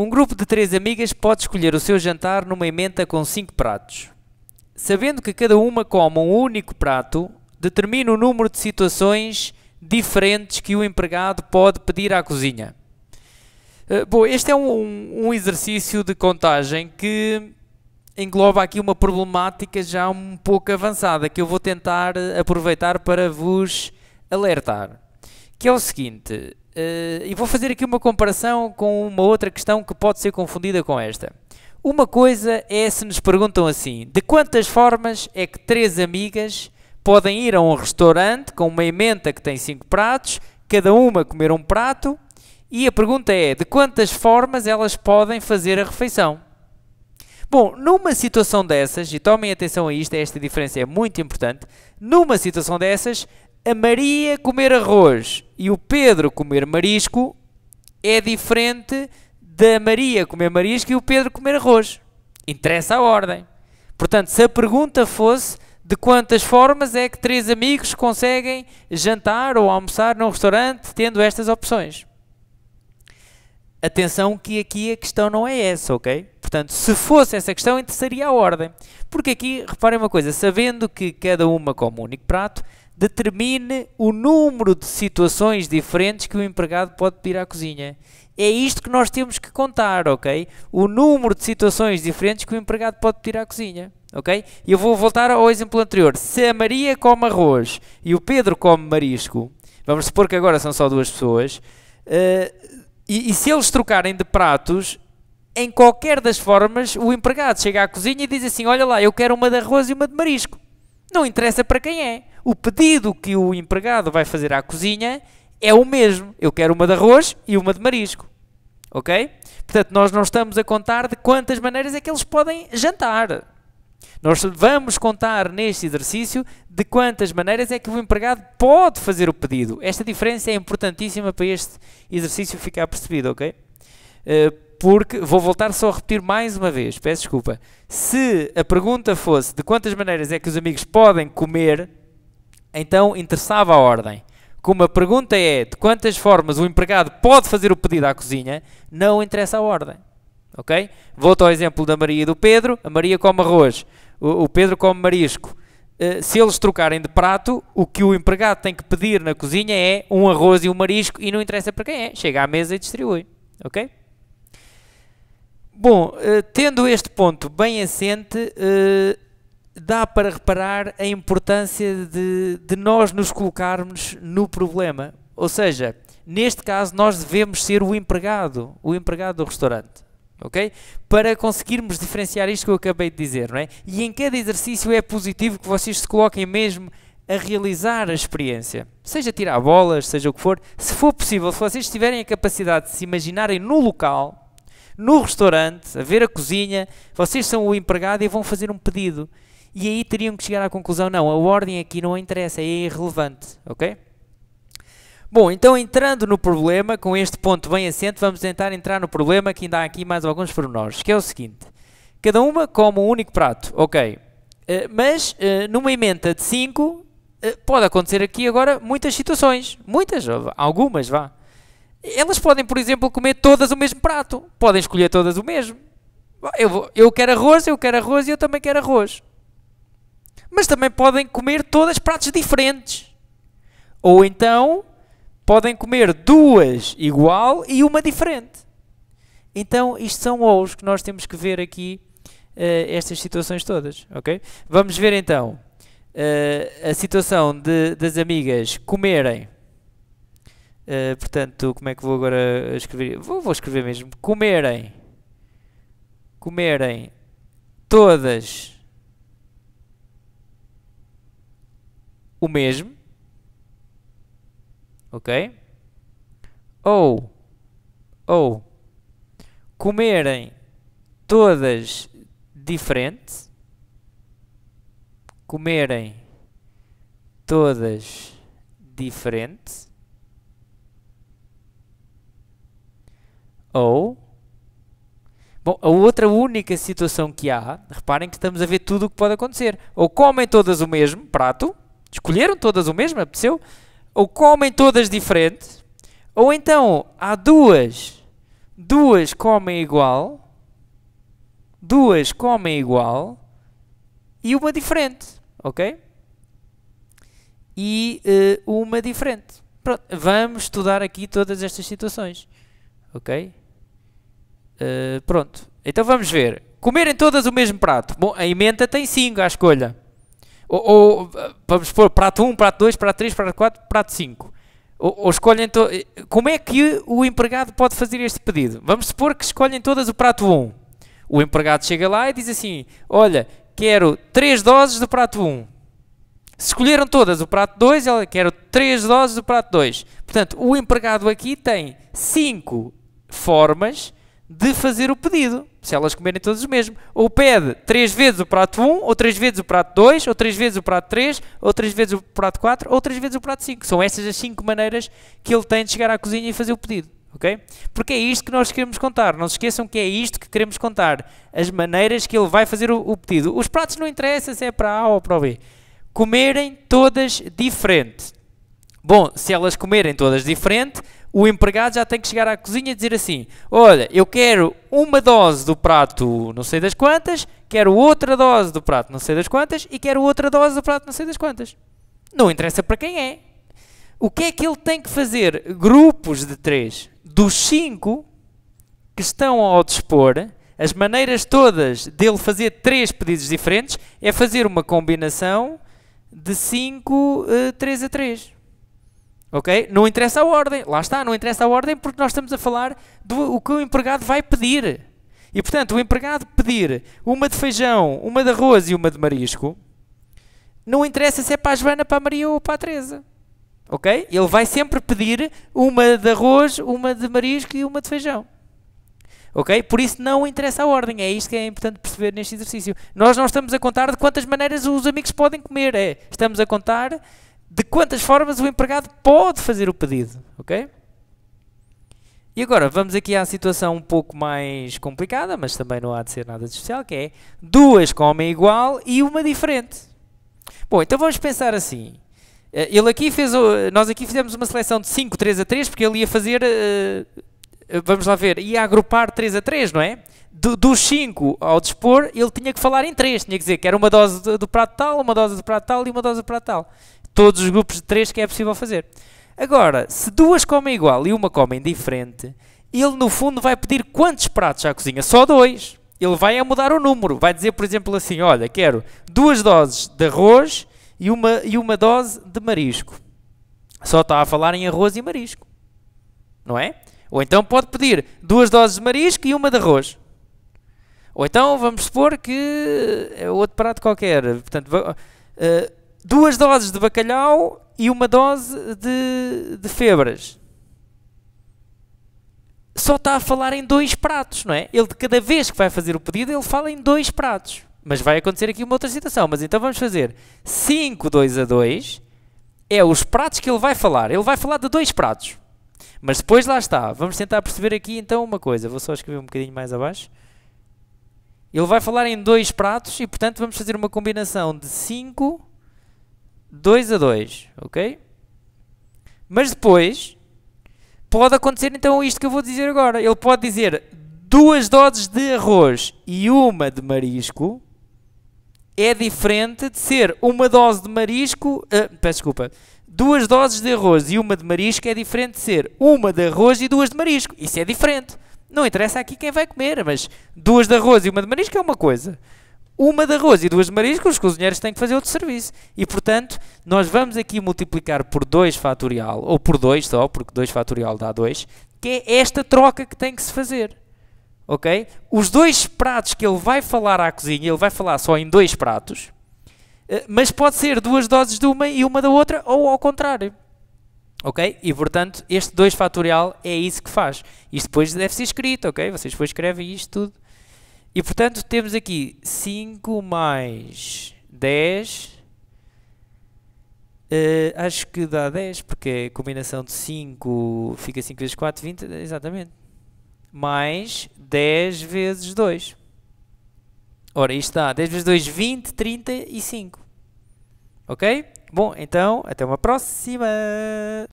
Um grupo de 3 amigas pode escolher o seu jantar numa emenda com 5 pratos. Sabendo que cada uma come um único prato, determina o número de situações diferentes que o empregado pode pedir à cozinha. Bom, este é um exercício de contagem que engloba aqui uma problemática já um pouco avançada, que eu vou tentar aproveitar para vos alertar. Que é o seguinte, e vou fazer aqui uma comparação com uma outra questão que pode ser confundida com esta. Uma coisa é se nos perguntam assim, de quantas formas é que 3 amigas podem ir a um restaurante com uma emenda que tem 5 pratos, cada uma comer um prato, e a pergunta é, de quantas formas elas podem fazer a refeição? Bom, numa situação dessas, e tomem atenção a isto, esta diferença é muito importante, numa situação dessas, a Maria comer arroz e o Pedro comer marisco é diferente da Maria comer marisco e o Pedro comer arroz. Interessa a ordem. Portanto, se a pergunta fosse de quantas formas é que 3 amigos conseguem jantar ou almoçar num restaurante tendo estas opções. Atenção que aqui a questão não é essa, ok? Portanto, se fosse essa questão, interessaria a ordem. Porque aqui, reparem uma coisa, sabendo que cada uma come um único prato, determine o número de situações diferentes que o empregado pode pedir à cozinha. É isto que nós temos que contar, ok? O número de situações diferentes que o empregado pode pedir à cozinha, ok? E eu vou voltar ao exemplo anterior. Se a Maria come arroz e o Pedro come marisco, vamos supor que agora são só 2 pessoas, e se eles trocarem de pratos, em qualquer das formas, o empregado chega à cozinha e diz assim, olha lá, eu quero uma de arroz e uma de marisco. Não interessa para quem é. O pedido que o empregado vai fazer à cozinha é o mesmo. Eu quero uma de arroz e uma de marisco. Ok? Portanto, nós não estamos a contar de quantas maneiras é que eles podem jantar. Nós vamos contar neste exercício de quantas maneiras é que o empregado pode fazer o pedido. Esta diferença é importantíssima para este exercício ficar percebido, ok? Porque, vou voltar só a repetir mais uma vez, peço desculpa. Se a pergunta fosse de quantas maneiras é que os amigos podem comer, então interessava a ordem. Como a pergunta é de quantas formas o empregado pode fazer o pedido à cozinha, não interessa a ordem. Ok? Volto ao exemplo da Maria e do Pedro. A Maria come arroz, o Pedro come marisco. Se eles trocarem de prato, o que o empregado tem que pedir na cozinha é um arroz e um marisco e não interessa para quem é. Chega à mesa e distribui. Ok? Bom, tendo este ponto bem assente, dá para reparar a importância de nós nos colocarmos no problema. Ou seja, neste caso nós devemos ser o empregado do restaurante. Okay? Para conseguirmos diferenciar isto que eu acabei de dizer, não é? E em cada exercício é positivo que vocês se coloquem mesmo a realizar a experiência. Seja tirar bolas, seja o que for. Se for possível, se vocês tiverem a capacidade de se imaginarem no local, no restaurante, a ver a cozinha, vocês são o empregado e vão fazer um pedido. E aí teriam que chegar à conclusão, não, a ordem aqui não interessa, é irrelevante, ok? Bom, então entrando no problema, com este ponto bem assente, vamos tentar entrar no problema, que ainda há aqui mais alguns pormenores, que é o seguinte. Cada uma come um único prato, ok. Mas numa emenda de 5, pode acontecer aqui agora muitas situações. Muitas, algumas, vá. Elas podem, por exemplo, comer todas o mesmo prato. Podem escolher todas o mesmo. Eu quero arroz e eu também quero arroz. Mas também podem comer todas pratos diferentes. Ou então podem comer 2 igual e uma diferente. Então, isto são os que nós temos que ver aqui, estas situações todas, ok? Vamos ver então a situação das amigas comerem, portanto, como é que vou agora escrever? Vou escrever mesmo, comerem todas o mesmo. Ok? Ou comerem todas diferentes. Comerem todas diferentes. Ou, bom, a outra única situação que há, reparem que estamos a ver tudo o que pode acontecer. Ou comem todas o mesmo prato, escolheram todas o mesmo, apeteceu, ou comem todas diferentes, ou então há duas duas comem igual, duas comem igual e uma diferente, ok? E uma diferente. Pronto, vamos estudar aqui todas estas situações, ok? Pronto, então vamos ver. Comerem todas o mesmo prato. Bom, a emenda tem 5 à escolha. Ou vamos pôr prato 1, prato 2, prato 3, prato 4, prato 5. Ou escolhem... Como é que o empregado pode fazer este pedido? Vamos supor que escolhem todas o prato 1. O empregado chega lá e diz assim, olha, quero 3 doses do prato 1. Se escolheram todas o prato 2, ela quer 3 doses do prato 2. Portanto, o empregado aqui tem 5 formas de fazer o pedido, se elas comerem todas o mesmo. Ou pede 3 vezes o prato 1, ou 3 vezes o prato 2, ou 3 vezes o prato 3, ou 3 vezes o prato 4, ou 3 vezes o prato 5. São estas as 5 maneiras que ele tem de chegar à cozinha e fazer o pedido. Okay? Porque é isto que nós queremos contar. Não se esqueçam que é isto que queremos contar. As maneiras que ele vai fazer o pedido. Os pratos não interessam se é para A ou para o B. Comerem todas diferente. Bom, se elas comerem todas diferente, o empregado já tem que chegar à cozinha e dizer assim, olha, eu quero uma dose do prato não sei das quantas, quero outra dose do prato não sei das quantas e quero outra dose do prato não sei das quantas. Não interessa para quem é. O que é que ele tem que fazer? Grupos de 3. Dos 5 que estão ao dispor, as maneiras todas dele fazer 3 pedidos diferentes é fazer uma combinação de 5, 3 a 3. Ok? Não interessa a ordem. Lá está, não interessa a ordem porque nós estamos a falar do que o empregado vai pedir. E, portanto, o empregado pedir uma de feijão, uma de arroz e uma de marisco, não interessa se é para a Joana, para a Maria ou para a Teresa. Ok? Ele vai sempre pedir uma de arroz, uma de marisco e uma de feijão. Ok? Por isso não interessa a ordem. É isto que é importante perceber neste exercício. Nós não estamos a contar de quantas maneiras os amigos podem comer. Estamos a contar de quantas formas o empregado pode fazer o pedido. Ok? E agora vamos aqui à situação um pouco mais complicada, mas também não há de ser nada de especial, que é 2 comem igual e uma diferente. Bom, então vamos pensar assim. Ele aqui nós aqui fizemos uma seleção de 5, 3 a 3, porque ele ia fazer, vamos lá ver, ia agrupar 3 a 3, não é? Dos 5 ao dispor, ele tinha que falar em 3, tinha que dizer que era uma dose do prato tal, uma dose do prato tal e uma dose do prato tal. Todos os grupos de 3 que é possível fazer. Agora, se 2 comem igual e uma comem diferente, ele no fundo vai pedir quantos pratos à cozinha? Só 2. Ele vai a mudar o número, vai dizer, por exemplo, assim, olha, quero 2 doses de arroz e uma dose de marisco. Só está a falar em arroz e marisco. Não é? Ou então pode pedir 2 doses de marisco e uma de arroz. Ou então vamos supor que é outro prato qualquer. Portanto, 2 doses de bacalhau e uma dose de febras. Só está a falar em 2 pratos, não é? Ele, de cada vez que vai fazer o pedido, ele fala em 2 pratos. Mas vai acontecer aqui uma outra situação. Mas então vamos fazer 5, 2 a 2. É os pratos que ele vai falar. Ele vai falar de 2 pratos. Mas depois lá está. Vamos tentar perceber aqui então uma coisa. Vou só escrever um bocadinho mais abaixo. Ele vai falar em 2 pratos e, portanto, vamos fazer uma combinação de 5, 2 a 2. Ok? Mas depois pode acontecer então isto que eu vou dizer agora. Ele pode dizer 2 doses de arroz e uma de marisco. É diferente de ser uma dose de marisco... peço desculpa. 2 doses de arroz e uma de marisco é diferente de ser uma de arroz e 2 de marisco. Isso é diferente. Não interessa aqui quem vai comer, mas 2 de arroz e uma de marisco é uma coisa. Uma de arroz e 2 de marisco, os cozinheiros têm que fazer outro serviço. E, portanto, nós vamos aqui multiplicar por 2 fatorial, ou por 2 só, porque 2 fatorial dá 2, que é esta troca que tem que se fazer. Ok? Os 2 pratos que ele vai falar à cozinha, ele vai falar só em 2 pratos, mas pode ser 2 doses de uma e uma da outra, ou ao contrário. Ok? E, portanto, este 2 fatorial é isso que faz. Isto depois deve ser escrito, ok? Vocês depois escrevem isto tudo. E, portanto, temos aqui 5 mais 10. Acho que dá 10, porque a combinação de 5 fica 5 vezes 4, 20, exatamente. Mais 10 vezes 2. Ora, isto dá 10 vezes 2, 20, 35. Ok? Bom, então, até uma próxima!